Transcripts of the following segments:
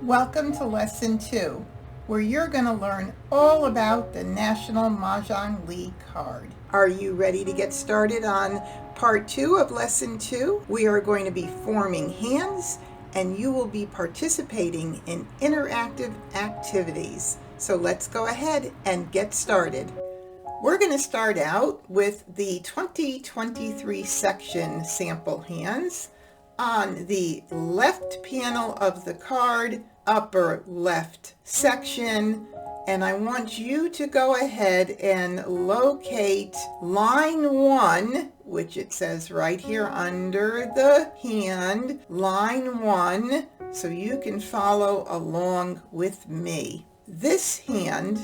Welcome to Lesson 2, where you're going to learn all about the National Mahjong League card. Are you ready to get started on Part 2 of Lesson 2? We are going to be forming hands, and you will be participating in interactive activities. So let's go ahead and get started. We're going to start out with the 2023 section sample hands. On the left panel of the card, upper left section, and I want you to go ahead and locate line 1, which it says right here under the hand, line 1, so you can follow along with me. This hand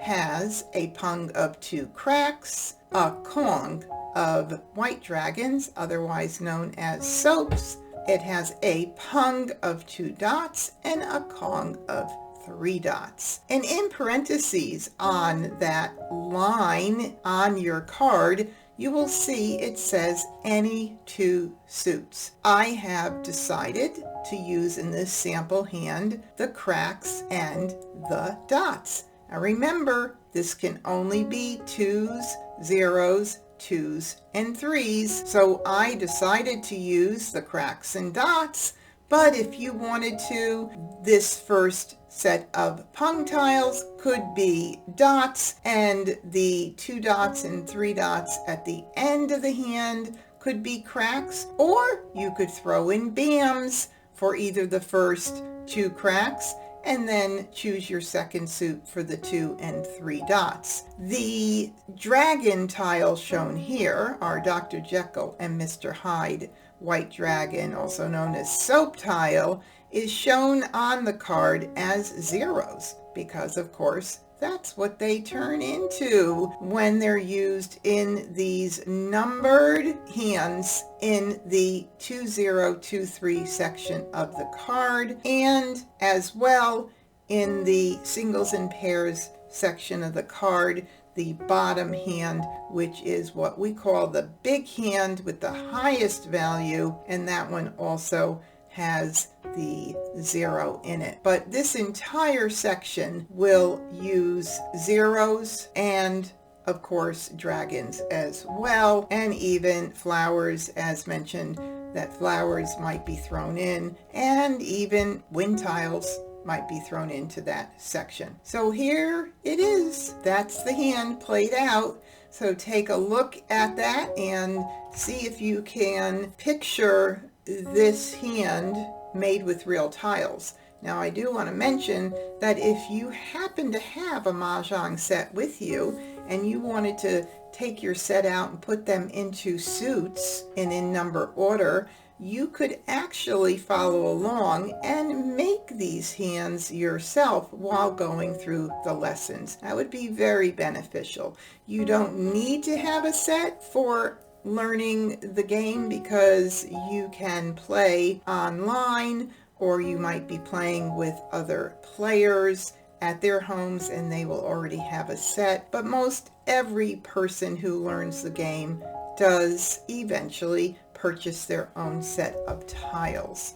has a pung of 2 cracks, a kong of white dragons, otherwise known as soaps. It has a pung of 2 dots and a kong of 3 dots. And in parentheses on that line on your card, you will see it says any 2 suits. I have decided to use in this sample hand the cracks and the dots. Now remember, this can only be 2s, 0s, 2s, and 3s, so I decided to use the cracks and dots, but if you wanted to, this first set of pung tiles could be dots, and the 2 dots and 3 dots at the end of the hand could be cracks, or you could throw in bams for either the first 2 cracks and then choose your second suit for the 2 and 3 dots. The dragon tiles shown here are Dr. Jekyll and Mr. Hyde. White dragon, also known as soap tile, is shown on the card as 0s because, of course, that's what they turn into when they're used in these numbered hands in the 2023 section of the card, and as well in the singles and pairs section of the card, the bottom hand, which is what we call the big hand with the highest value, and that one also has the 0 in it. But this entire section will use 0s and, of course, dragons as well, and even flowers, as mentioned, that flowers might be thrown in, and even wind tiles might be thrown into that section. So here it is. That's the hand played out. So take a look at that and see if you can picture this hand made with real tiles. Now I do want to mention that if you happen to have a Mahjong set with you and you wanted to take your set out and put them into suits and in number order, you could actually follow along and make these hands yourself while going through the lessons. That would be very beneficial. You don't need to have a set for learning the game because you can play online, or you might be playing with other players at their homes and they will already have a set. But most every person who learns the game does eventually purchase their own set of tiles.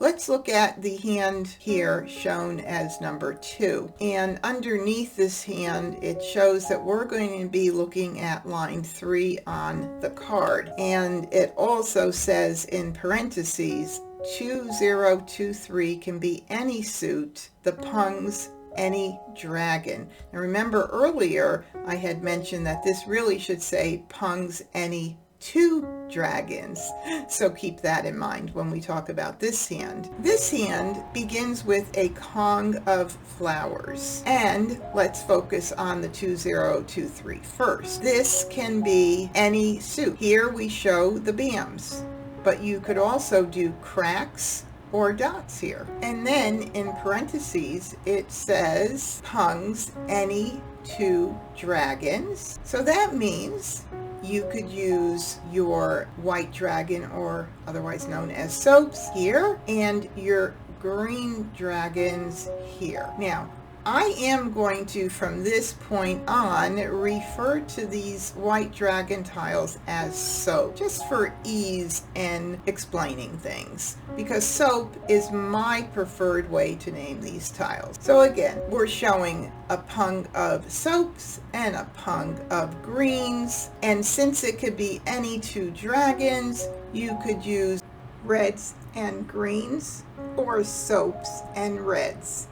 Let's look at the hand here shown as number 2. And underneath this hand, it shows that we're going to be looking at line 3 on the card. And it also says in parentheses, 2023 can be any suit, the pungs, any dragon. Now remember earlier, I had mentioned that this really should say pungs, any 2 dragons. So keep that in mind when we talk about this hand. This hand begins with a kong of flowers. And let's focus on the 2023 first. This can be any suit. Here we show the bams, but you could also do cracks or dots here. And then in parentheses, it says pungs, any 2 dragons. So that means you could use your white dragon, or otherwise known as soaps, here, and your green dragons here. Now, I am going to, from this point on, refer to these white dragon tiles as soap, just for ease in explaining things, because soap is my preferred way to name these tiles. So again, we're showing a pung of soaps and a pung of greens, and since it could be any two dragons, you could use reds and greens or soaps and reds.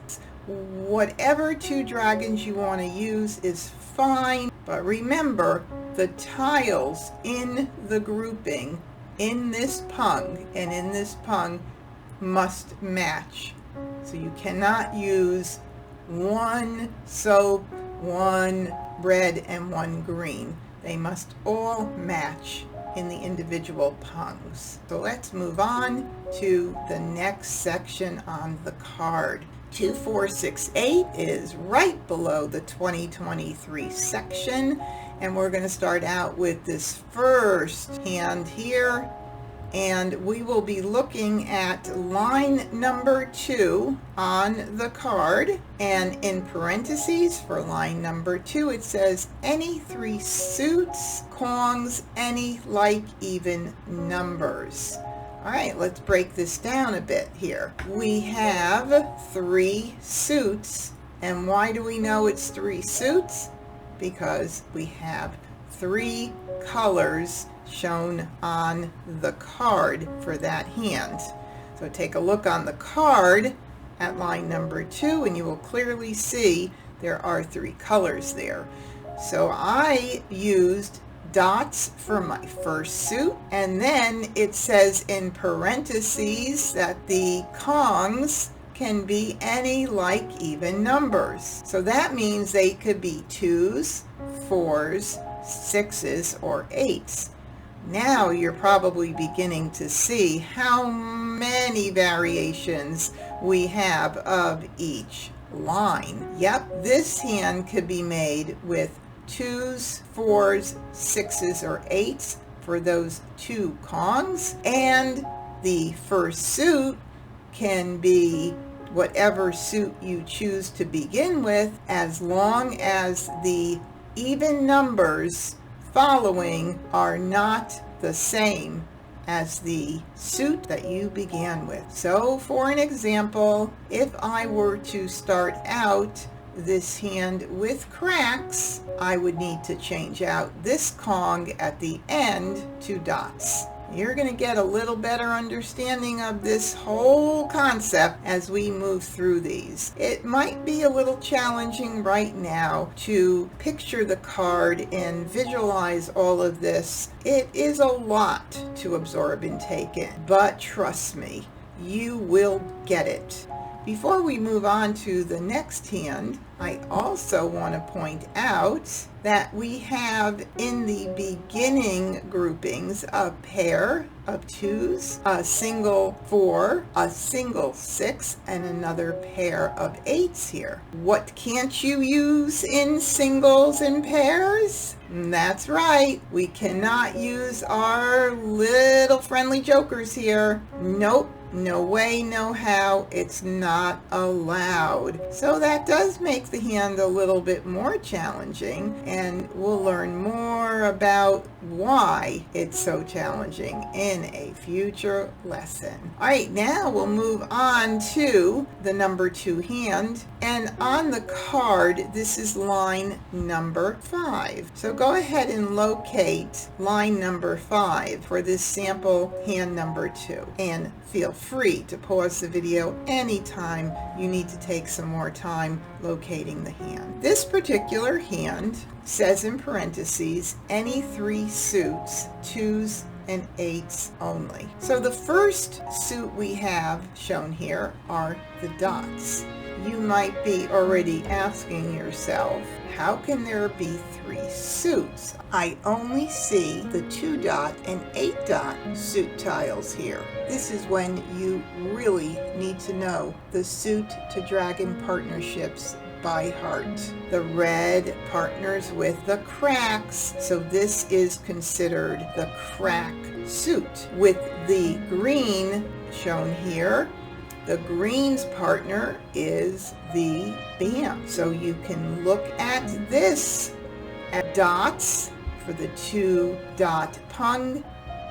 Whatever two dragons you want to use is fine, but remember, the tiles in the grouping in this pung and in this pung must match. So you cannot use one soap, one red, and one green. They must all match in the individual pungs. So let's move on to the next section on the card. 2468 is right below the 2023 section, and we're going to start out with this first hand here, and we will be looking at line number 2 on the card, and in parentheses for line number 2 it says any 3 suits, kongs, any like even numbers. All right, let's break this down a bit here. We have 3 suits, and why do we know it's 3 suits? Because we have 3 colors shown on the card for that hand. So take a look on the card at line number 2, and you will clearly see there are 3 colors there. So I used dots for my first suit, and then it says in parentheses that the kongs can be any like even numbers. So that means they could be 2s, 4s, 6s, or 8s. Now you're probably beginning to see how many variations we have of each line. Yep, this hand could be made with 2s, 4s, 6s, or 8s for those 2 kongs, and the first suit can be whatever suit you choose to begin with, as long as the even numbers following are not the same as the suit that you began with. So for an example, if I were to start out this hand with cracks, I would need to change out this kong at the end to dots. You're going to get a little better understanding of this whole concept as we move through these. It might be a little challenging right now to picture the card and visualize all of this. It is a lot to absorb and take in, but trust me, you will get it. Before we move on to the next hand, I also want to point out that we have in the beginning groupings a pair of 2s, a single 4, a single 6, and another pair of 8s here. What can't you use in singles and pairs? That's right, we cannot use our little friendly jokers here. Nope. No way, no how, it's not allowed. So that does make the hand a little bit more challenging, and we'll learn more about why it's so challenging in a future lesson. All right, now we'll move on to the number 2 hand, and on the card, this is line number 5. So go ahead and locate line number 5 for this sample hand number 2, and feel free to pause the video anytime you need to take some more time locating the hand. This particular hand says in parentheses, any 3 suits, 2s and 8s only. So the first suit we have shown here are the dots. You might be already asking yourself, how can there be 3 suits? I only see the 2 dot and 8 dot suit tiles here. This is when you really need to know the suit to dragon partnerships by heart. The red partners with the cracks, so this is considered the crack suit. With the green shown here, The green's partner is the bam. So you can look at this at dots for the 2-dot pung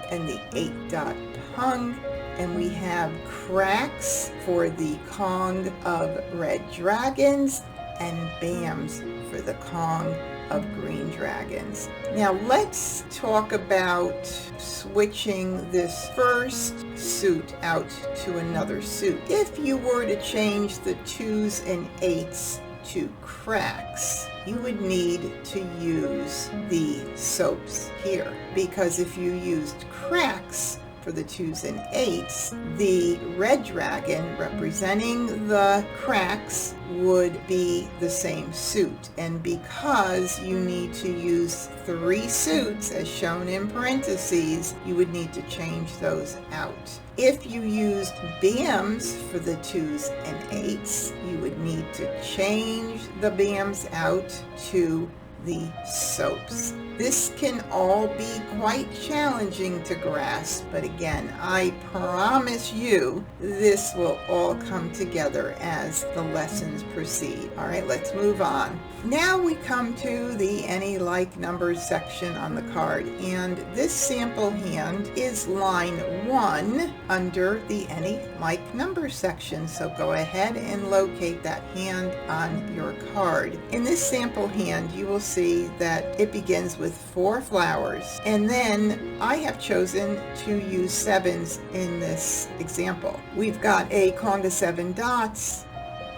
and the 8-dot pung, and we have cracks for the Kong of red dragons and bams for the Kong of green dragons. Now let's talk about switching this first suit out to another suit. If you were to change the 2s and 8s to cracks, you would need to use the soaps here, because if you used cracks for the 2s and 8s, the red dragon representing the cracks would be the same suit. And because you need to use 3 suits as shown in parentheses, you would need to change those out. If you used bams for the 2s and 8s, you would need to change the bams out to the soaps. This can all be quite challenging to grasp, but again, I promise you this will all come together as the lessons proceed. All right, let's move on. Now we come to the any like numbers section on the card, and this sample hand is line 1 under the any like numbers section. So go ahead and locate that hand on your card. In this sample hand, you will see that it begins with 4 flowers, and then I have chosen to use 7s in this example. We've got a Kong of 7 dots,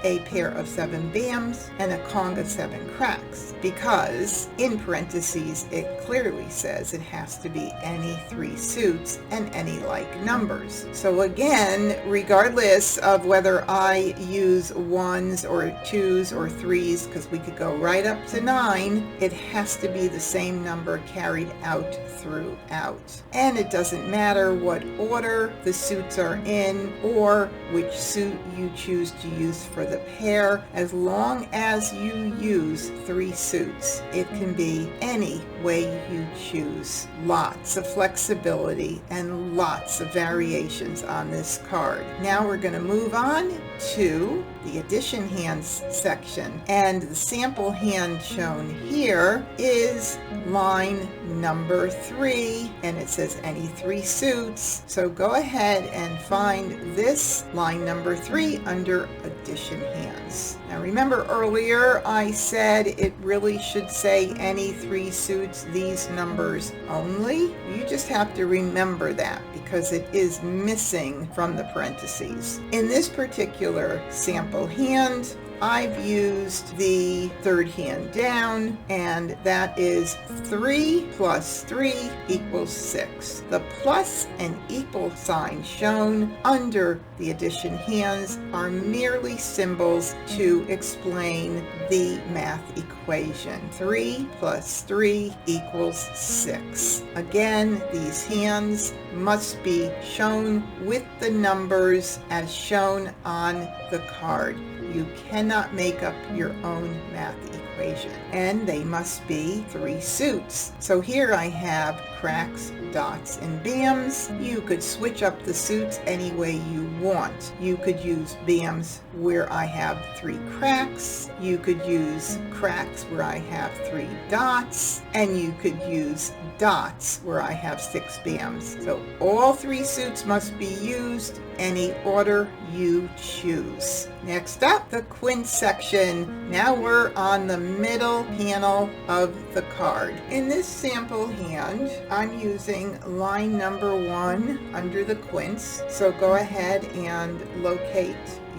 a pair of 7 bams, and a Kong of 7 cracks, because in parentheses it clearly says it has to be any 3 suits and any like numbers. So again, regardless of whether I use 1s or 2s or 3s, because we could go right up to 9, it has to be the same number carried out throughout. And it doesn't matter what order the suits are in or which suit you choose to use for the pair, as long as you use 3 suits. It can be any way you choose. Lots of flexibility and lots of variations on this card. Now we're going to move on to the addition hands section, and the sample hand shown here is line number 3, and it says any 3 suits. So go ahead and find this line number 3 under addition hands. Now remember earlier I said it really should say any 3 suits, these numbers only. You just have to remember that because it is missing from the parentheses. In this particular sample hand, I've used the 3rd hand down, and that is 3 plus 3 equals 6. The plus and equal sign shown under the addition hands are merely symbols to explain the math equation. 3 plus 3 equals 6. Again, these hands must be shown with the numbers as shown on the card. You cannot make up your own math equation, and they must be 3 suits. So here I have cracks, dots, and bams. You could switch up the suits any way you want. You could use bams where I have 3 cracks. You could use cracks where I have 3 dots, and you could use dots where I have 6 bams. So all 3 suits must be used any order you choose. Next up, the quints section. Now we're on the middle panel of the card. In this sample hand, I'm using line number 1 under the quints. So go ahead and locate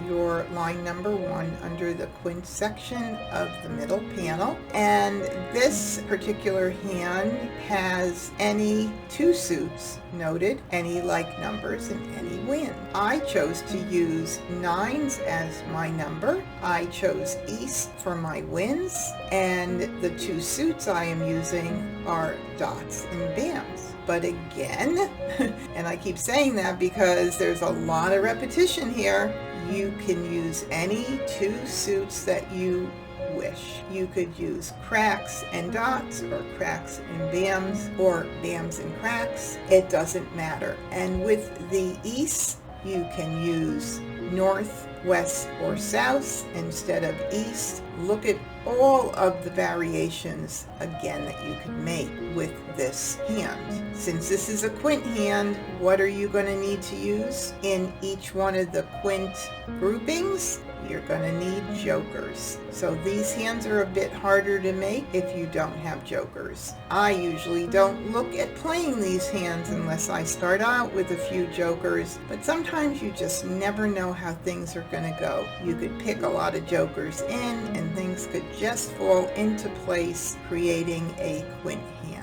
your line number 1 under the quints section of the middle panel, and this particular hand has any 2 suits noted, any like numbers, and any win. I chose to use 9s as my number. I chose east for my wins, and the 2 suits I am using are dots and bams. But again, and I keep saying that because there's a lot of repetition here, you can use any 2 suits that you wish. You could use cracks and dots, or cracks and bams, or bams and cracks. It doesn't matter. And with the east, you can use north, west, or south instead of east. Look at all of the variations again that you could make with this hand. Since this is a quint hand, what are you going to need to use in each one of the quint groupings? You're going to need jokers. So these hands are a bit harder to make if you don't have jokers. I usually don't look at playing these hands unless I start out with a few jokers, but sometimes you just never know how things are going to go. You could pick a lot of jokers in and things could just fall into place, creating a quint hand.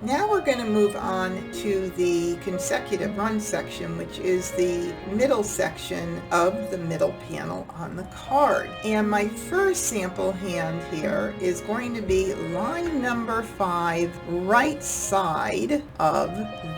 Now we're going to move on to the consecutive run section, which is the middle section of the middle panel on the card. And my first sample hand here is going to be line number 5, right side of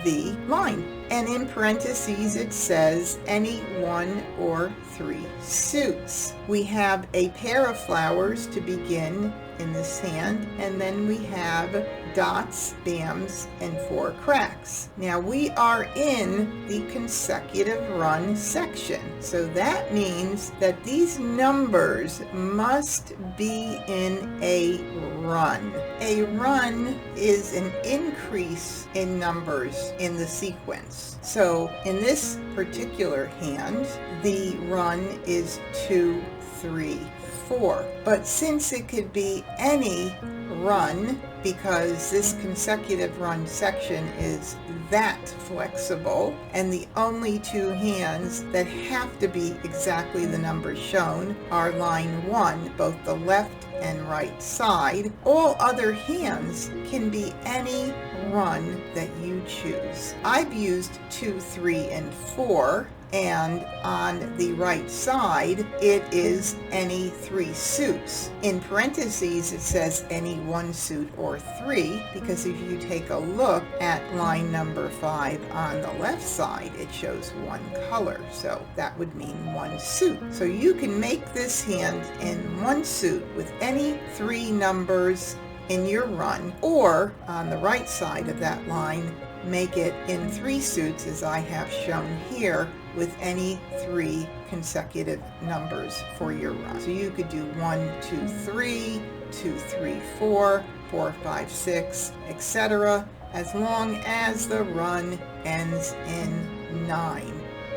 the line. And in parentheses it says any 1 or 3 suits. We have a pair of flowers to begin in this hand, and then we have dots, bams, and 4 cracks. Now we are in the consecutive run section, so that means that these numbers must be in a run. A run is an increase in numbers in the sequence. So in this particular hand, the run is 2, 3, 4. But since it could be any run, because this consecutive run section is that flexible, and the only 2 hands that have to be exactly the numbers shown are line 1, both the left and right side. All other hands can be any run that you choose. I've used 2, 3, and 4. And on the right side, it is any 3 suits. In parentheses, it says any 1 suit or 3, because if you take a look at line number 5 on the left side, it shows 1 color. So that would mean 1 suit. So you can make this hand in 1 suit with any 3 numbers in your run, or on the right side of that line, make it in 3 suits as I have shown here, with any 3 consecutive numbers for your run. So you could do 1, 2, 3, 2, 3, 4, 4, 5, 6, etc. as long as the run ends in 9.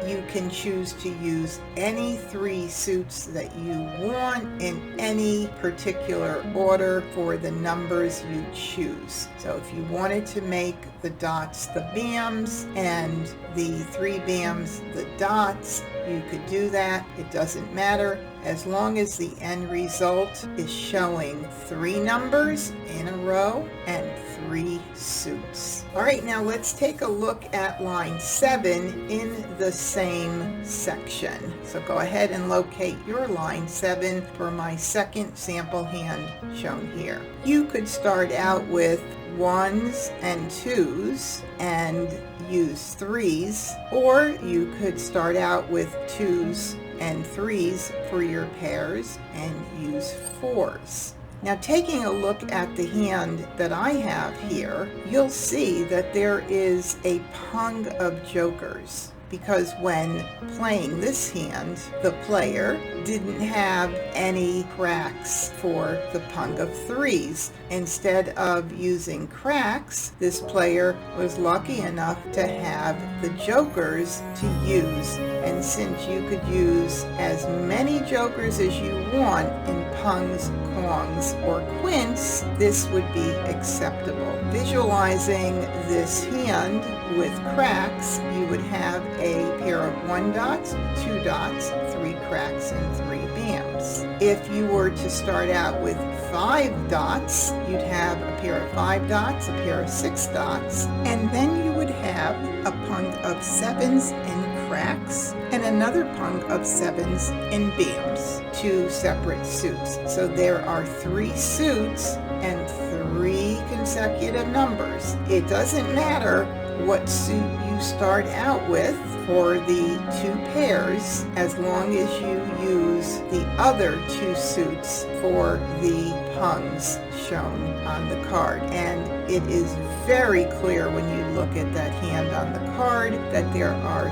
You can choose to use any 3 suits that you want in any particular order for the numbers you choose. So if you wanted to make the dots the bams and the 3 bams the dots, you could do that. It doesn't matter as long as the end result is showing 3 numbers in a row and 3 suits. All right, now let's take a look at line 7 in the same section. So go ahead and locate your line 7 for my second sample hand shown here. You could start out with 1s and 2s and use 3s, or you could start out with 2s and 3s for your pairs and use 4s. Now taking a look at the hand that I have here, you'll see that there is a pung of jokers, because when playing this hand, the player didn't have any cracks for the pung of 3s. Instead of using cracks, this player was lucky enough to have the jokers to use. And since you could use as many jokers as you want in pungs, kongs, or quints, this would be acceptable. Visualizing this hand with cracks, you would have a pair of 1 dots, 2 dots, 3 cracks, and 3 bams. If you were to start out with 5 dots, you'd have a pair of 5 dots, a pair of 6 dots, and then you would have a pung of 7s and cracks, and another pung of 7s and bams, 2 separate suits. So there are 3 suits and 3 consecutive numbers. It doesn't matter what suit you start out with for the 2 pairs, as long as you use the other 2 suits for the pungs shown on the card. And it is very clear when you look at that hand on the card that there are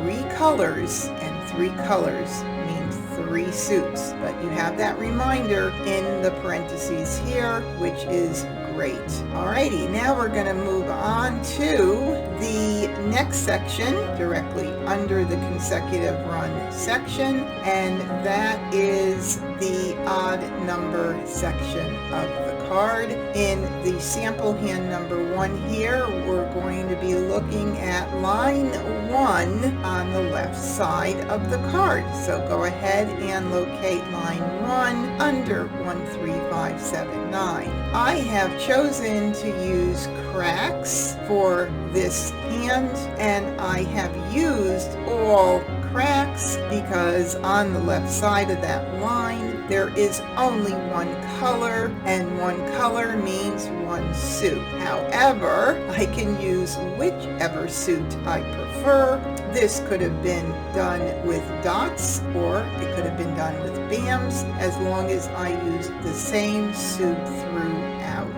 3 colors and 3 colors means 3 suits, but you have that reminder in the parentheses here, which is great. Alrighty, now we're going to move on to the next section directly under the consecutive run section, and that is the odd number section of the card. In the sample hand number 1 here, we're going to be looking at line 1 on the left side of the card. So go ahead and locate line 1 under 13579. I have chosen to use cracks for this hand, and I have used all cracks because on the left side of that line there is only one color, and one color means one suit. However, I can use whichever suit I prefer. This could have been done with dots, or it could have been done with BAMs, as long as I used the same suit throughout.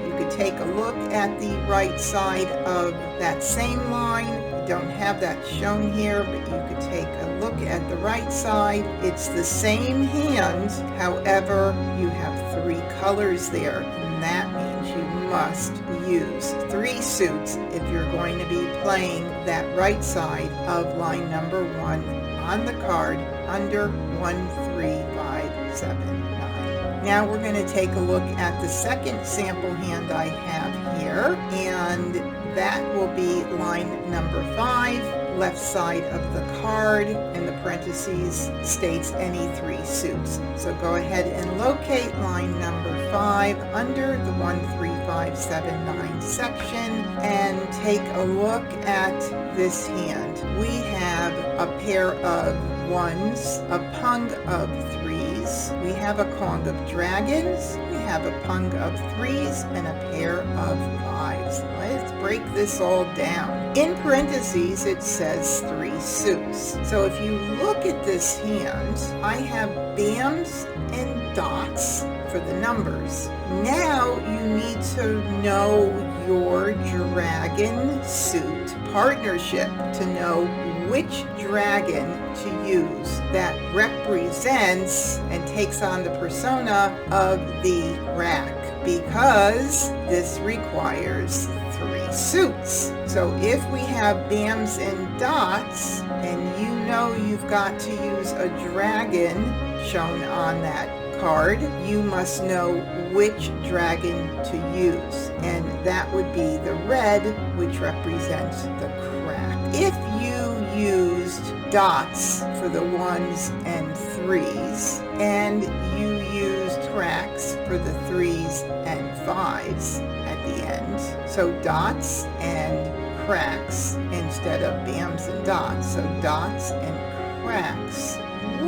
You could take a look at the right side of that same line. I don't have that shown here, but you could take a look at the right side. It's the same hand, however, you have 3 colors there, and that means you must use 3 suits if you're going to be playing that right side of line number 1 on the card under 13579. Now we're going to take a look at the second sample hand I have here, and that will be line number 5, left side of the card, and the parentheses states any 3 suits. So go ahead and locate line number 5 under the 13579 section and take a look at this hand. We have a pair of 1s, a pung of 3s, we have a Kong of dragons, we have a pung of 3s, and a pair of 5s. Let's break this all down. In parentheses it says 3 suits. So if you look at this hand, I have BAMs and dots for the numbers. Now you need to know your dragon suit partnership to know which dragon to use that represents and takes on the persona of the rack, because this requires 3 suits. So if we have BAMs and dots, and you know you've got to use a dragon shown on that card, you must know which dragon to use, and that would be the red, which represents the crack. If you used dots for the 1s and 3s, and you used cracks for the 3s and 5s at the end, so dots and cracks instead of BAMs and dots, so dots and cracks,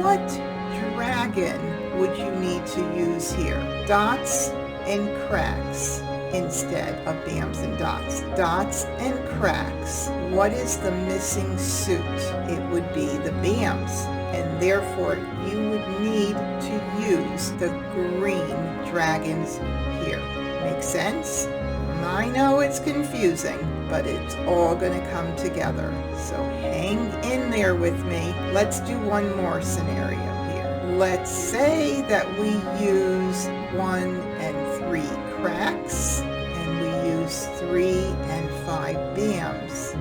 what dragon would you need to use here? Dots and cracks instead of BAMs and dots. Dots and cracks. What is the missing suit? It would be the BAMs, and therefore you would need to use the green dragons here. Make sense? I know it's confusing, but it's all going to come together. So hang in there with me. Let's do one more scenario here. Let's say that we use 1 and 3 cracks, and we use 3 and 5 BAMs.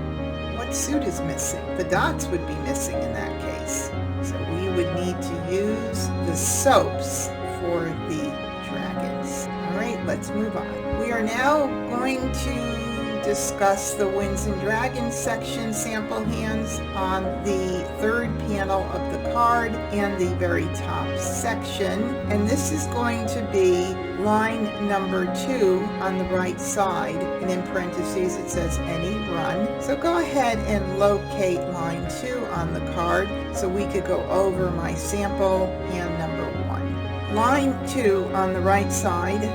What suit is missing? The dots would be missing in that case. So we would need to use the soaps for the dragons. All right, let's move on. We are now going to discuss the Winds and Dragons section sample hands on the 3rd panel of the card and the very top section, and this is going to be line number 2 on the right side, and in parentheses it says any run. So go ahead and locate line 2 on the card so we could go over my sample hand number 1. Line 2 on the right side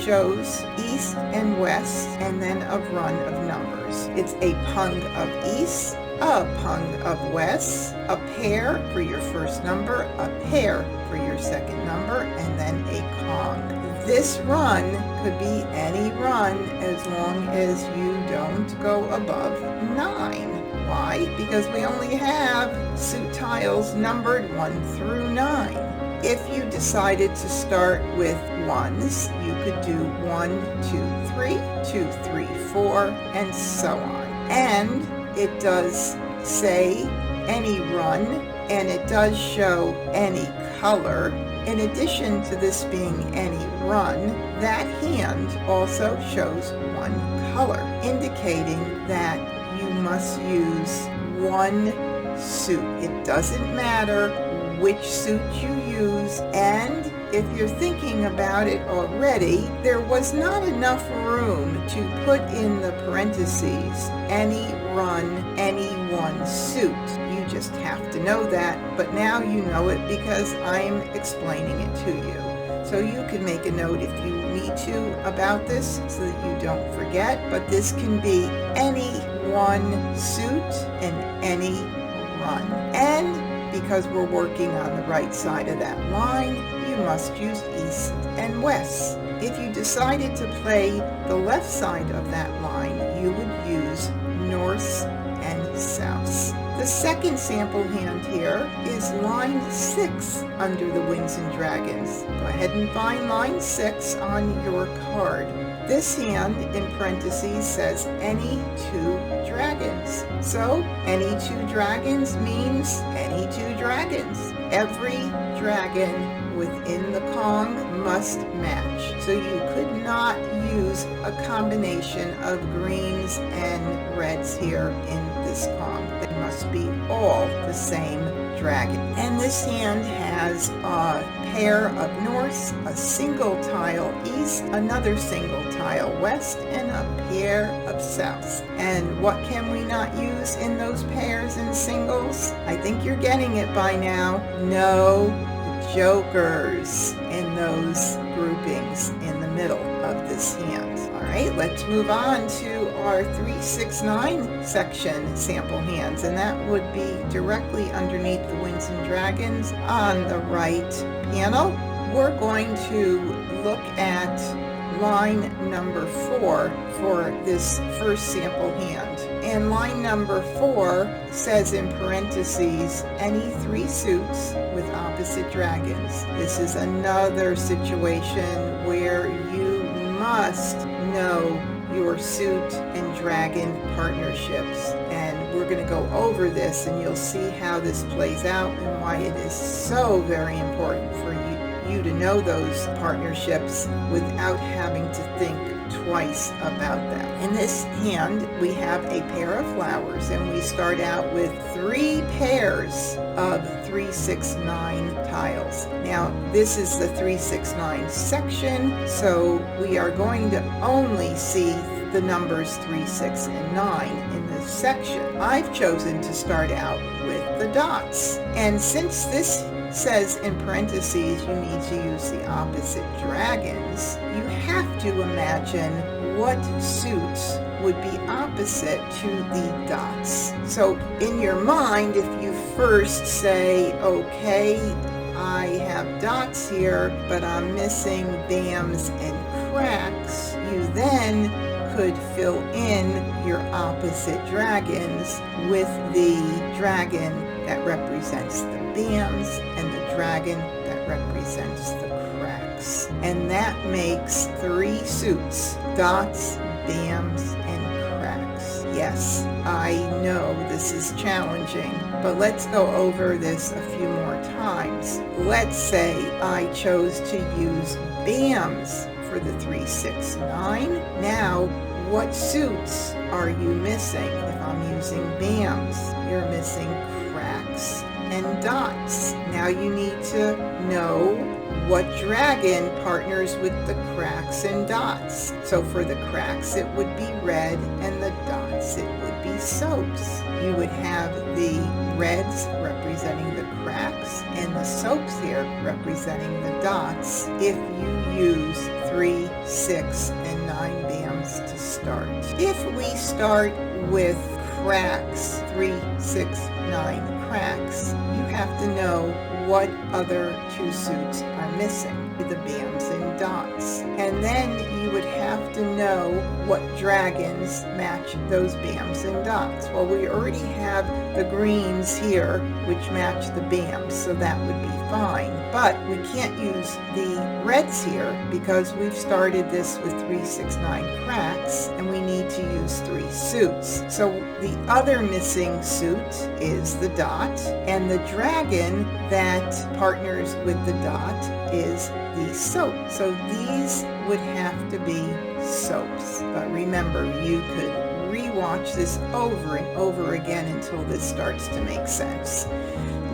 shows east and west, and then a run of numbers. It's a pung of east, a pung of west, a pair for your first number, a pair for your second number, and then a Kong. This run could be any run as long as you don't go above 9. Why? Because we only have suit tiles numbered 1 through 9. If you decided to start with ones, you could do 1, 2, 3, 2, 3, 4, and so on. And it does say any run, and it does show any color. In addition to this being any run, that hand also shows one color, indicating that you must use one suit. It doesn't matter which suit you use, and if you're thinking about it already, there was not enough room to put in the parentheses any run, any one suit. You just have to know that, but now you know it because I'm explaining it to you. So you can make a note if you need to about this so that you don't forget, but this can be any one suit and any run. And because we're working on the right side of that line, you must use east and west. If you decided to play the left side of that line, you would use north and south. The second sample hand here is line 6 under the Wings and Dragons. Go ahead and find line 6 on your card. This hand in parentheses says any 2 dragons. So any 2 dragons means any 2 dragons. Every dragon within the Kong must match. So you could not use a combination of greens and reds here in this Kong. They must be all the same dragon. And this hand has a pair of north, a single tile east, another single tile west, and a pair of south. And what can we not use in those pairs and singles? I think you're getting it by now. No jokers in those groupings in the middle of this hand. All right, let's move on to our 3, 6, 9 section sample hands, and that would be directly underneath the Wings and Dragons on the right panel. We're going to look at line number 4 for this first sample hand. And line number 4 says in parentheses, any 3 suits with opposite dragons. This is another situation where you must know your suit and dragon partnerships. And we're going to go over this and you'll see how this plays out and why it is so very important for you to know those partnerships without having to think twice about them. In this hand, we have a pair of flowers, and we start out with 3 pairs of 3, 6, 9 tiles. Now, this is the 3, 6, 9 section, so we are going to only see the numbers 3, 6, and 9 in this section. I've chosen to start out with the dots, and since this says in parentheses you need to use the opposite dragons, you have to imagine what suits would be opposite to the dots. So in your mind, if you first say, okay, I have dots here, but I'm missing bams and cracks, you then could fill in your opposite dragons with the dragon that represents the bams and the dragon that represents the cracks. And that makes 3 suits: dots, bams, and cracks. Yes, I know this is challenging, but let's go over this a few more times. Let's say I chose to use bams for the 3, 6, 9. Now, what suits are you missing? If I'm using bams, you're missing cracks and dots. Now you need to know what dragon partners with the cracks and dots. So for the cracks it would be red, and the dots it would be soaps. You would have the reds representing the cracks and the soaps here representing the dots if you use 3, 6, and 9 bams to start. If we start with cracks, 3, 6, 9 cracks, you have to know what other two suits are missing, the bams and dots. And then you would have to know what dragons match those bams and dots. Well, we already have the greens here, which match the bams, so that would be fine. But we can't use the reds here because we've started this with 369 cracks, and we need to use 3 suits. So the other missing suit is the dot, and the dragon that partners with the dot is the soap. So these would have to be soaps. But remember, you could rewatch this over and over again until this starts to make sense.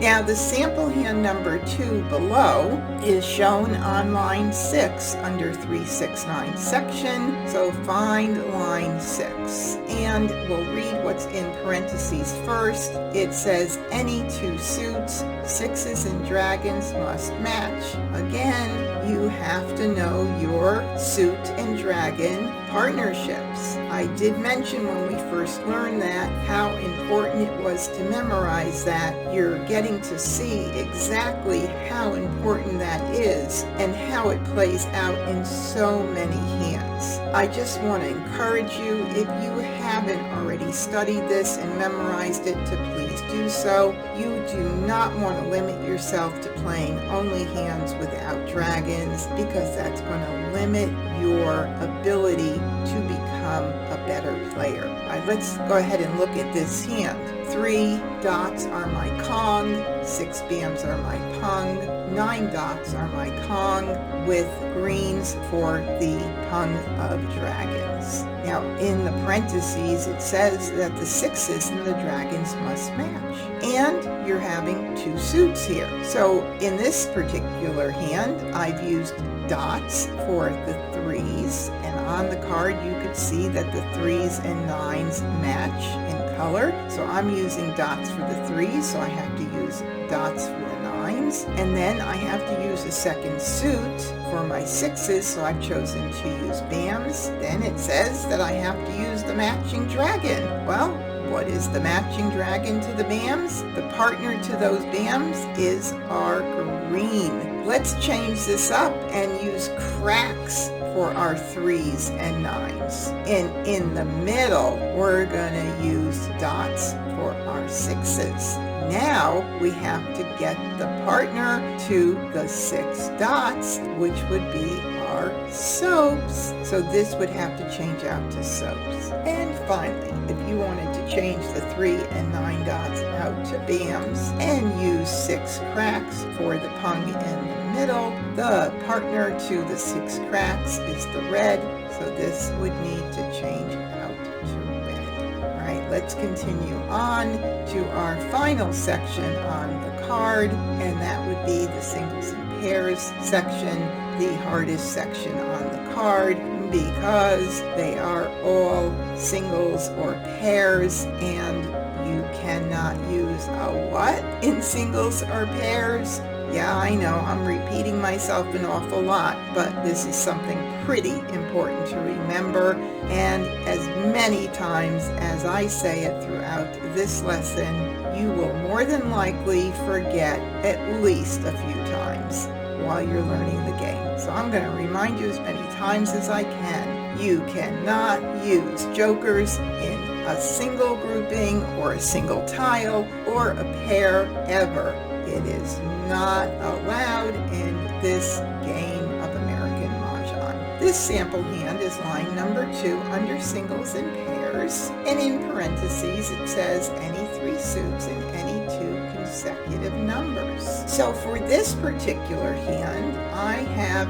Now the sample hand number 2 below is shown on line 6 under 369 section. So find line 6 and we'll read what's in parentheses first. It says any 2 suits, 6s and dragons must match. Again, you have to know your suit and dragon partnerships. I did mention when we first learned that how important it was to memorize that. You're getting to see exactly how important that is and how it plays out in so many hands. I just want to encourage you, if you haven't already studied this and memorized it, to please do so. You do not want to limit yourself to playing only hands without dragons, because that's going to limit your ability to become a better player. All right, let's go ahead and look at this hand. 3 dots are my Kong, 6 bams are my Pung, 9 dots are my Kong, with greens for the Pung of dragons. Now in the parentheses it says that the 6s and the dragons must match. And you're having 2 suits here. So in this particular hand, I've used dots for the 3s, and on the card you could see that the 3s and 9s match in color. So I'm using dots for the 3s, so I have to use dots for the 9s. And then I have to use a second suit for my 6s, so I've chosen to use bams. Then it says that I have to use the matching dragon. Well, what is the matching dragon to the bams? The partner to those bams is our green. Let's change this up and use cracks for our 3s and 9s. And in the middle, we're going to use dots for our 6s. Now we have to get the partner to the 6 dots, which would be our soaps. So this would have to change out to soaps. And finally, if you wanted to change the 3 and 9 dots out to bams and use 6 cracks for the Pung in the middle, the partner to the 6 cracks is the red. So this would need to change out to red. All right, let's continue on to our final section on the card, and that would be the singles and pairs section, the hardest section on the card, because they are all singles or pairs, and you cannot use a what in singles or pairs? Yeah, I know, I'm repeating myself an awful lot, but this is something pretty important to remember, and as many times as I say it throughout this lesson, you will more than likely forget at least a few times while you're learning the game. So I'm going to remind you as many times as I can. You cannot use jokers in a single grouping or a single tile or a pair ever. It is not allowed in this game of American Mahjong. This sample hand is line number 2 under singles and pairs, and in parentheses it says any 3 suits and any 2 consecutive numbers. So for this particular hand, I have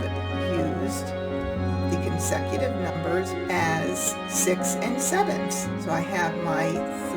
used the consecutive numbers as 6 and 7s. So I have my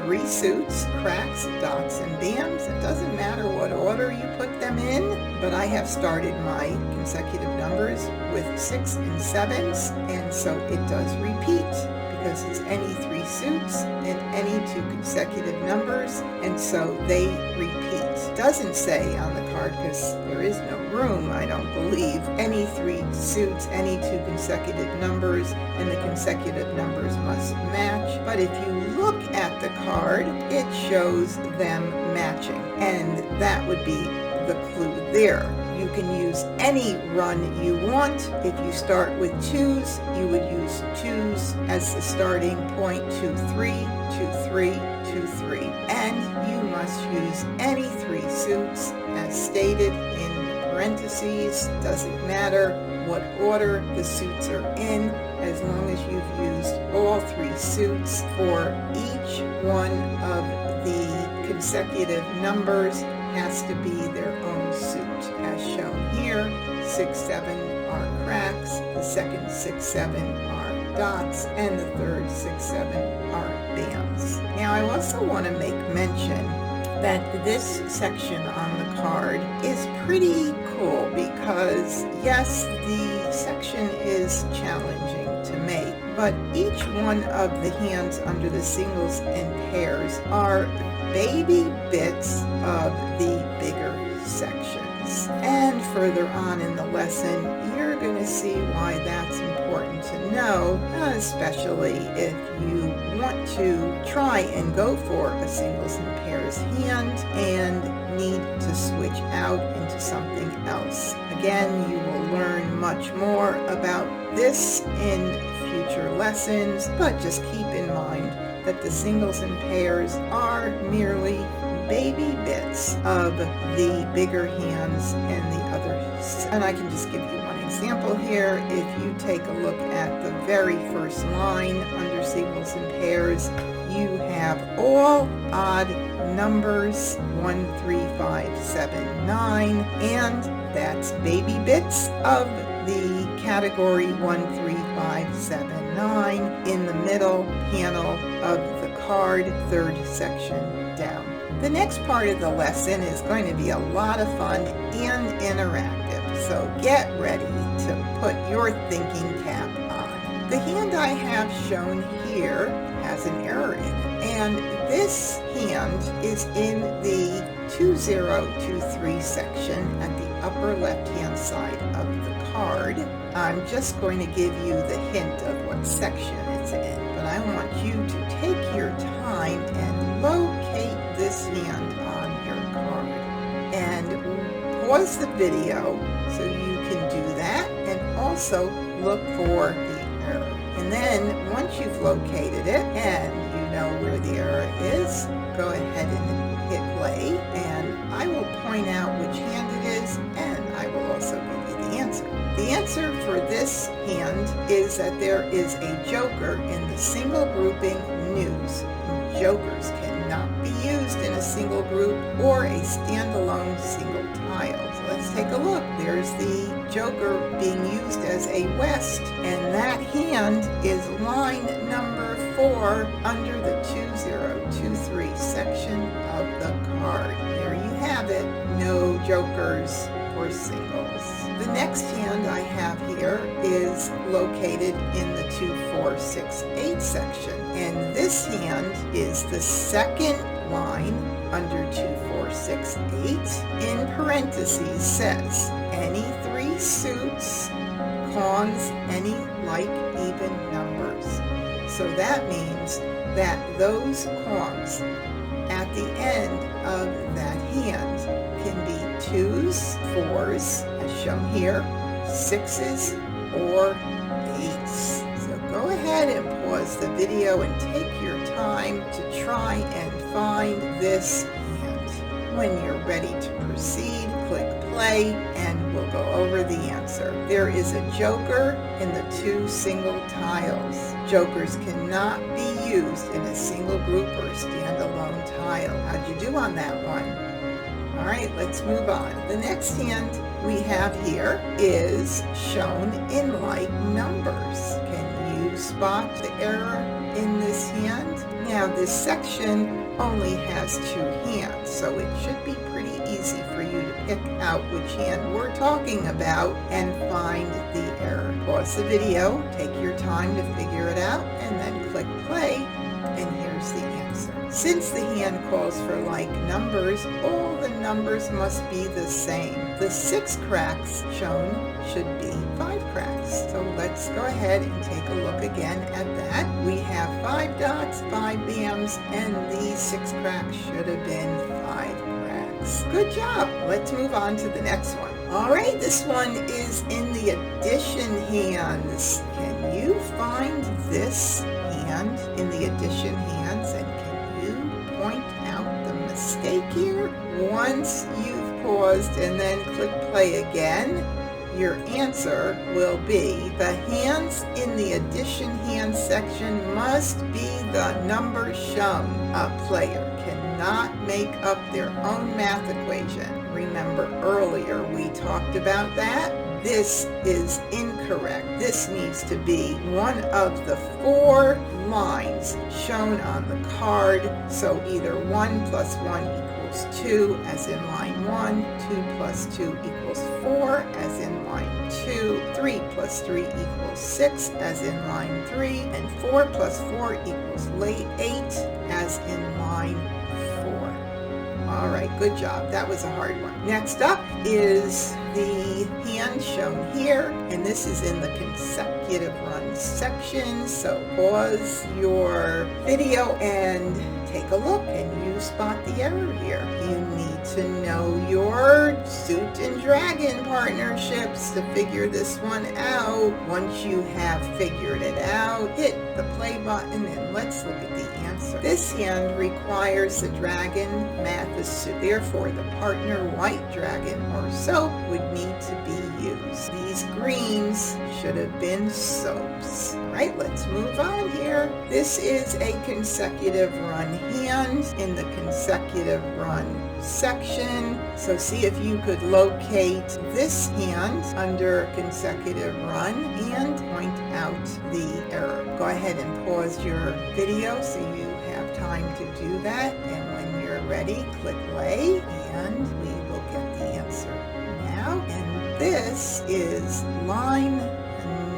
3 suits, cracks, dots, and bams. It doesn't matter what order you put them in, but I have started my consecutive numbers with 6 and 7s, and so it does repeat because it's any 3 suits and any 2 consecutive numbers, and so they repeat. It doesn't say on the card, because there is no room, I don't believe, any 3 suits, any 2 consecutive numbers, and the consecutive numbers must match. But if you look at the card, it shows them matching, and that would be the clue there. You can use any run you want. If you start with 2s, you would use 2s as the starting point, 2, 3, 2, 3, 2, 3. And you must use any 3 suits as stated in parentheses. Doesn't matter what order the suits are in, as long as you've used all 3 suits for each one of the consecutive numbers has to be their own suit. As shown here, 6, 7 are cracks, the second 6, 7 are dots, and the third 6, 7 are bands. Now I also want to make mention that this section on the card is pretty cool because yes, the section is challenging to make, but each one of the hands under the singles and pairs are baby bits of the bigger sections. And further on in the lesson, you're going to see why that's important to know, especially if you want to try and go for a singles and pairs hand and need to switch out into something else. Again, you will learn much more about this in future lessons, but just keep in mind that the singles and pairs are merely baby bits of the bigger hands and the others. And I can just give you one example here. If you take a look at the very first line under singles and pairs, you have all odd numbers 1, 3, 5, 7, 9, and that's baby bits of the category 1, 3, 5, 7, 9 in the middle panel of the card, third section down. The next part of the lesson is going to be a lot of fun and interactive, so get ready to put your thinking cap on. The hand I have shown here has an error in it, and this hand is in the 2023 section at the upper left hand side of the card. I'm just going to give you the hint of what section it's in, but I want you to take your time and locate this hand on your card. And pause the video so you can do that, and also look for the error. And then once you've located it and you know where the error is, go ahead and hit play, and I will point out which hand it is, and I will also give you the answer. The answer for this hand is that there is a joker in the single grouping news. Jokers cannot be used in a single group or a standalone single tile. So let's take a look. There's the joker being used as a west, and that hand is line number 4 under the 2023 section of the card. There you have it. No jokers for singles. The next hand I have here is located in the 2, 4, 6, 8 section, and this hand is the second line under 2, 4, 6, 8. In parentheses says any 3 suits, cons any like even numbers. So that means that those cons at the end of that hand can be 2s, 4s, as shown here, 6s, or 8s. So go ahead and pause the video and take your time to try and find this hand. When you're ready to proceed, click play and we'll go over the answer. There is a joker in the 2 single tiles. Jokers cannot be used in a single group or a standalone tile. How'd you do on that one? All right, let's move on. The next hand we have here is shown in like numbers. Can you spot the error in this hand? Now this section only has 2 hands, so it should be pretty easy for you to pick out which hand we're talking about and find the error. Pause the video, take your time to figure it out, and then click play, and here's the answer. Since the hand calls for like numbers, all the numbers must be the same. The 6 cracks shown should be 5 cracks. So let's go ahead and take a look again at that. We have 5 dots, 5 bands, and these 6 cracks should have been 5 cracks. 6. Good job. Let's move on to the next one. All right, this one is in the addition hands. Can you find this hand in the addition hands, and can you point out the mistake here? Once you've paused and then click play again, your answer will be the hands in the addition hand section must be the number shown. A player cannot make up their own math equation. Remember earlier we talked about that? This is incorrect. This needs to be one of the 4 lines shown on the card. So either 1 plus 1 equals 2 as in line 1, 2 plus 2 equals 4 as in line 2, 3 plus 3 equals 6 as in line 3, and 4 plus 4 equals 8 as in line 4. All right, good job. That was a hard one. Next up is the hand shown here, and this is in the consecutive run section. So pause your video and take a look. Can you spot the error here? You need to know your suit and dragon partnerships to figure this one out. Once you have figured it out, hit the play button and let's look at the answer. This hand requires the dragon math a suit. Therefore, the partner white dragon or soap would need to be used. These greens should have been soaps. All right, let's move on here. This is a consecutive run hand in the consecutive run section. So see if you could locate this hand under consecutive run and point out the error. Go ahead and pause your video so you have time to do that. And when you're ready, click play and we will get the answer now. And this is line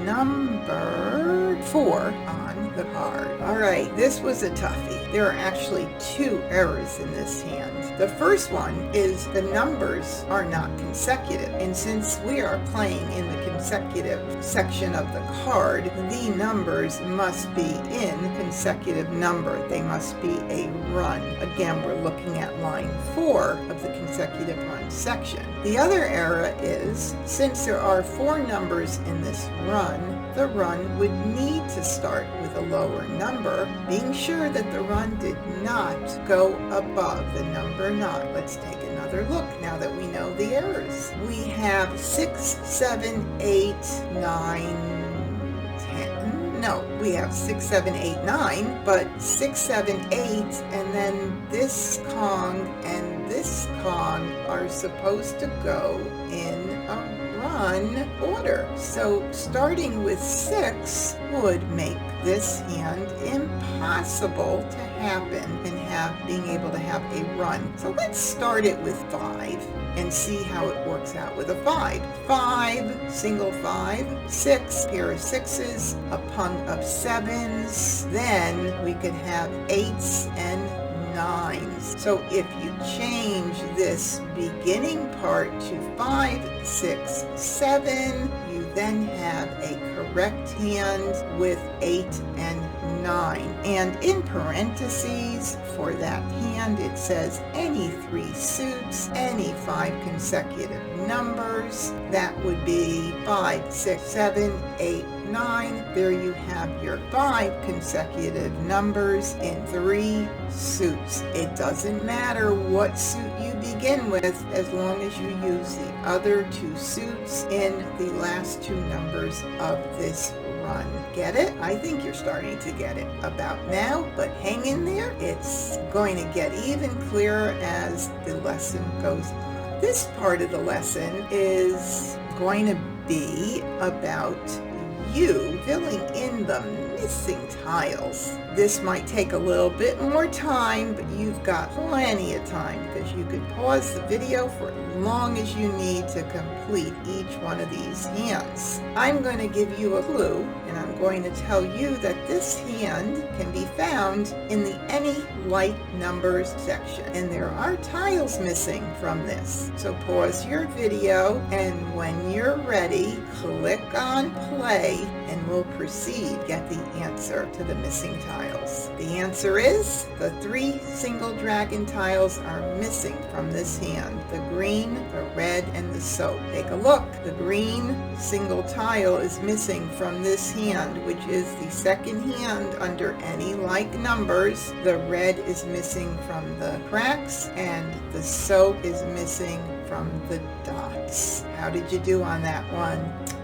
number 4 on the card. All right, this was a toughie. There are actually 2 errors in this hand. The first one is the numbers are not consecutive, and since we are playing in the consecutive section of the card, the numbers must be in consecutive number. They must be a run. Again, we're looking at line 4 of the consecutive run section. The other error is, since there are 4 numbers in this run, the run would need to start with a lower number, being sure that the run did not go above the number 9. Let's take another look now that we know the errors. We have 6, 7, 8, 9, 10. No, we have 6, 7, 8, 9, but 6, 7, 8, and then this Kong and this Kong are supposed to go in a run order. So starting with 6 would make this hand impossible to happen and being able to have a run. So let's start it with 5 and see how it works out with a 5. 5, single 5, 6, pair of 6s, a pung of 7s, then we could have 8s and 9s. So if you change this beginning part to 5, 6, 7, you then have a correct hand with 8 and 9. And in parentheses for that hand it says any 3 suits, any 5 consecutive numbers. That would be 5, 6, 7, 8, 9. There you have your 5 consecutive numbers in 3 suits. It doesn't matter what suit you begin with as long as you use the other 2 suits in the last 2 numbers of this run. Get it? I think you're starting to get it about now, but hang in there. It's going to get even clearer as the lesson goes on. This part of the lesson is going to be about you filling in the missing tiles. This might take a little bit more time, but you've got plenty of time because you can pause the video for long as you need to complete each one of these hands. I'm going to give you a clue, and I'm going to tell you that this hand can be found in the any light numbers section, and there are tiles missing from this. So pause your video, and when you're ready, click on play, and we'll proceed to get the answer to the missing tiles. The answer is the 3 single dragon tiles are missing from this hand: the green, the red, and the soap. Take a look. The green single tile is missing from this hand, which is the second hand under any like numbers. The red is missing from the cracks, and the soap is missing from the dots. How did you do on that one?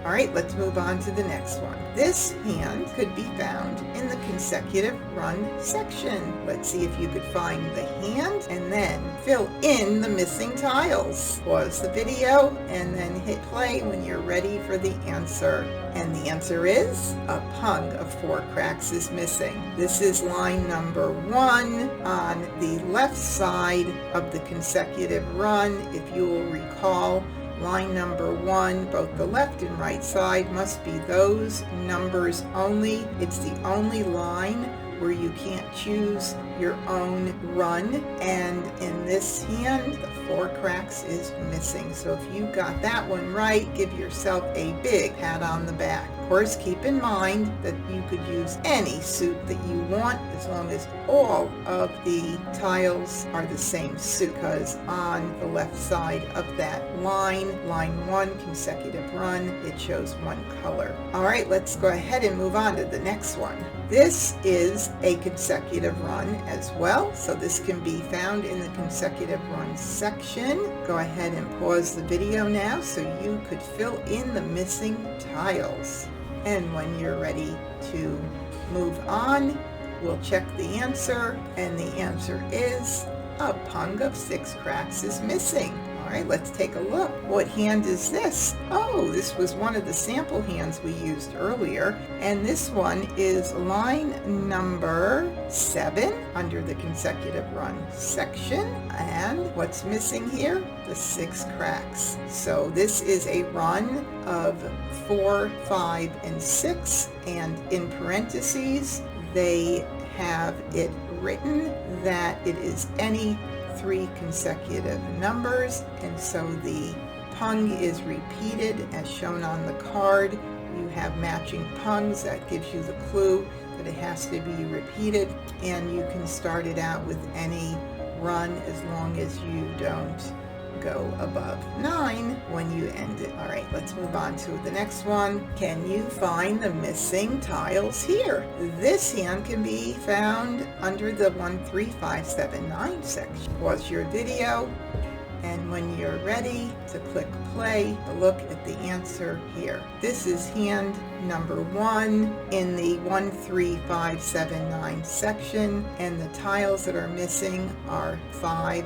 All right, let's move on to the next one. This hand could be found in the consecutive run section. Let's see if you could find the hand and then fill in the missing tiles. Pause the video and then hit play when you're ready for the answer. And the answer is a pung of 4 cracks is missing. This is line number 1 on the left side of the consecutive run. If you will recall, line number 1, both the left and right side must be those numbers only. It's the only line where you can't choose your own run, and in this hand the 4 cracks is missing. So if you got that one right, give yourself a big pat on the back. Of course, keep in mind that you could use any suit that you want as long as all of the tiles are the same suit, because on the left side of that line 1, consecutive run, it shows 1 color. All right, let's go ahead and move on to the next one. This is a consecutive run as well, so this can be found in the consecutive run section. Go ahead and pause the video now so you could fill in the missing tiles. And when you're ready to move on, we'll check the answer, and the answer is a pung of 6 cracks is missing. All right, let's take a look. What hand is this? Oh, this was one of the sample hands we used earlier, and this one is line number 7 under the consecutive run section. And what's missing here? The 6 cracks. So this is a run of 4, 5, and 6, and in parentheses they have it written that it is any 3 consecutive numbers, and so the pung is repeated as shown on the card. You have matching pungs. That gives you the clue that it has to be repeated, and you can start it out with any run as long as you don't go above 9 when you end it. All right, let's move on to the next one. Can you find the missing tiles here? This hand can be found under the 1, 3, 5, 7, 9 section. Pause your video, and when you're ready to click play, look at the answer here. This is hand number 1 in the 1, 3, 5, 7, 9 section, and the tiles that are missing are 5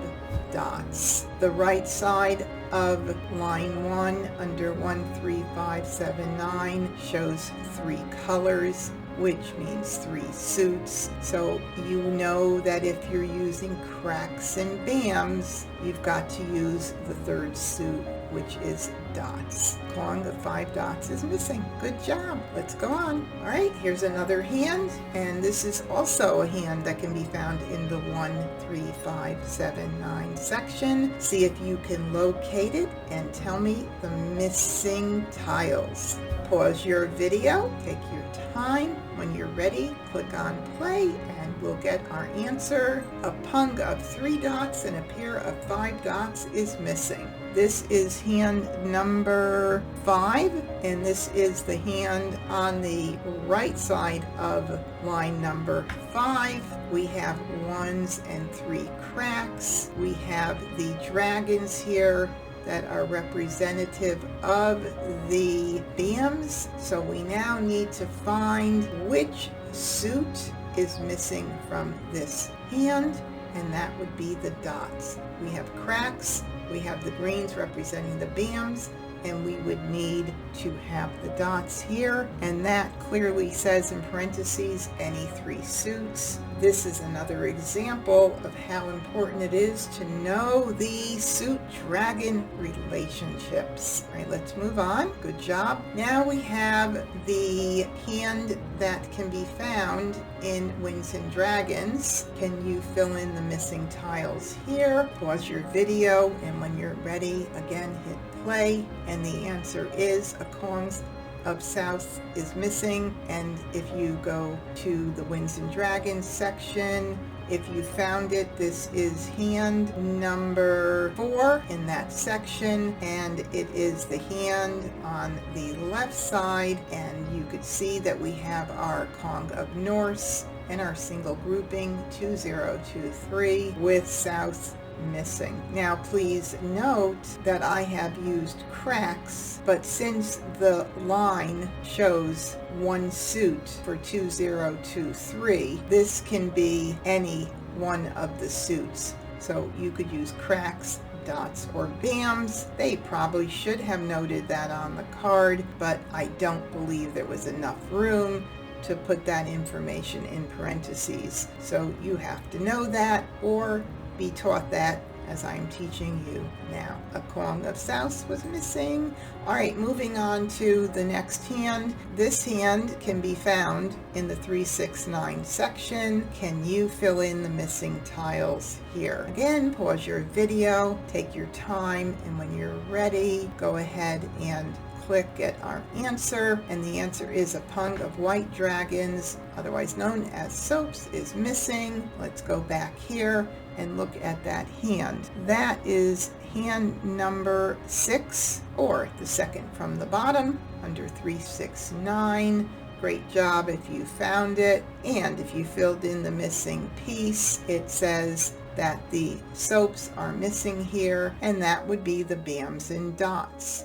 dots. The right side of line 1 under 1, 3, 5, 7, 9 shows 3 colors, which means 3 suits. So you know that if you're using cracks and bams, you've got to use the 3rd suit, which is dots. Pung of 5 dots is missing. Good job. Let's go on. All right, here's another hand, and this is also a hand that can be found in the 1, 3, 5, 7, 9 section. See if you can locate it and tell me the missing tiles. Pause your video, take your time. When you're ready, click on play, and we'll get our answer. A pung of 3 dots and a pair of 5 dots is missing. This is hand number 5, and this is the hand on the right side of line number 5. We have 1s and 3 cracks. We have the dragons here that are representative of the bams. So we now need to find which suit is missing from this hand, and that would be the dots. We have cracks, we have the greens representing the bams, and we would need to have the dots here, and that clearly says in parentheses any 3 suits. This is another example of how important it is to know the suit-dragon relationships. All right, let's move on. Good job. Now we have the hand that can be found in Wings and Dragons. Can you fill in the missing tiles here? Pause your video, and when you're ready, again, hit play. And the answer is a Kongs of South is missing. And if you go to the Winds and Dragons section, if you found it, this is hand number 4 in that section, and it is the hand on the left side, and you could see that we have our Kong of Norse and our single grouping 2023 with South missing. Now please note that I have used cracks, but since the line shows one suit for 2023, this can be any one of the suits. So you could use cracks, dots, or BAMs. They probably should have noted that on the card, but I don't believe there was enough room to put that information in parentheses. So you have to know that or be taught that as I'm teaching you now. A Kong of South was missing. All right, moving on to the next hand. This hand can be found in the 369 section. Can you fill in the missing tiles here? Again, pause your video, take your time, and when you're ready, go ahead and click at our answer, and the answer is a Pung of White Dragons, otherwise known as Soaps, is missing. Let's go back here and look at that hand. That is hand number 6, or the second from the bottom, under 369. Great job if you found it, and if you filled in the missing piece, it says that the soaps are missing here, and that would be the BAMs and dots.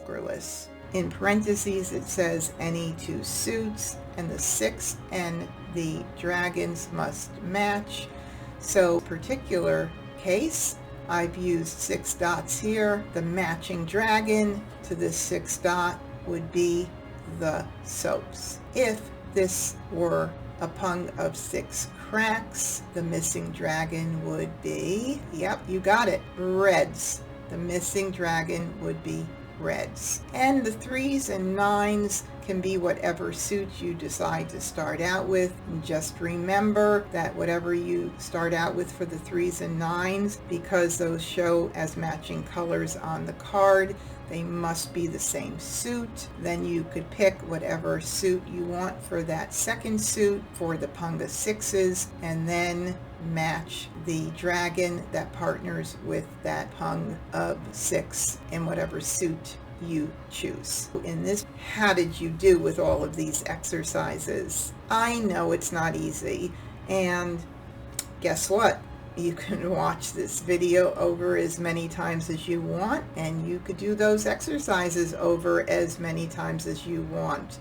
In parentheses, it says any 2 suits, and the 6 and the dragons must match. So, particular case, I've used 6 dots here. The matching dragon to this 6 dot would be the soaps. If this were a Pung of 6 cracks, the missing dragon would be, yep, you got it, reds. The missing dragon would be reds. And the 3s and 9s can be whatever suit you decide to start out with. And just remember that whatever you start out with for the 3s and 9s, because those show as matching colors on the card, they must be the same suit. Then you could pick whatever suit you want for that second suit for the Pung of 6s, and then match the dragon that partners with that Pung of 6 in whatever suit you choose. In this, how did you do with all of these exercises? I know it's not easy, and guess what? You can watch this video over as many times as you want, and you could do those exercises over as many times as you want.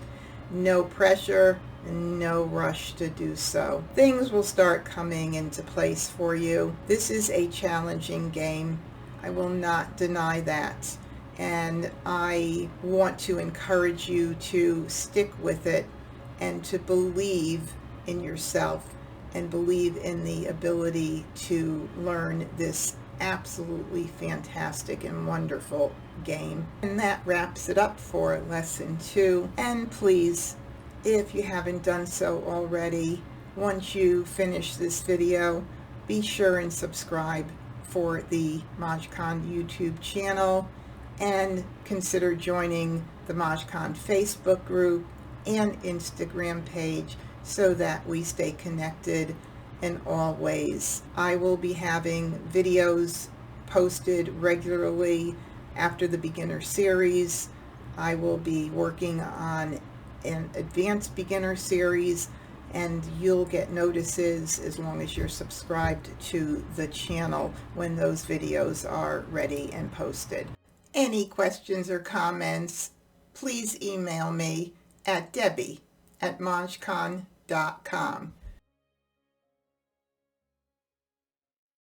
No pressure, no rush to do so. Things will start coming into place for you. This is a challenging game. I will not deny that. And I want to encourage you to stick with it and to believe in yourself and believe in the ability to learn this absolutely fantastic and wonderful game. And that wraps it up for lesson 2. And please, if you haven't done so already, once you finish this video, be sure and subscribe for the MahjCon YouTube channel, and consider joining the MahjCon Facebook group and Instagram page so that we stay connected in all ways. I will be having videos posted regularly after the beginner series. I will be working on an advanced beginner series, and you'll get notices as long as you're subscribed to the channel when those videos are ready and posted. Any questions or comments, please email me at debbie@mahjcon.com.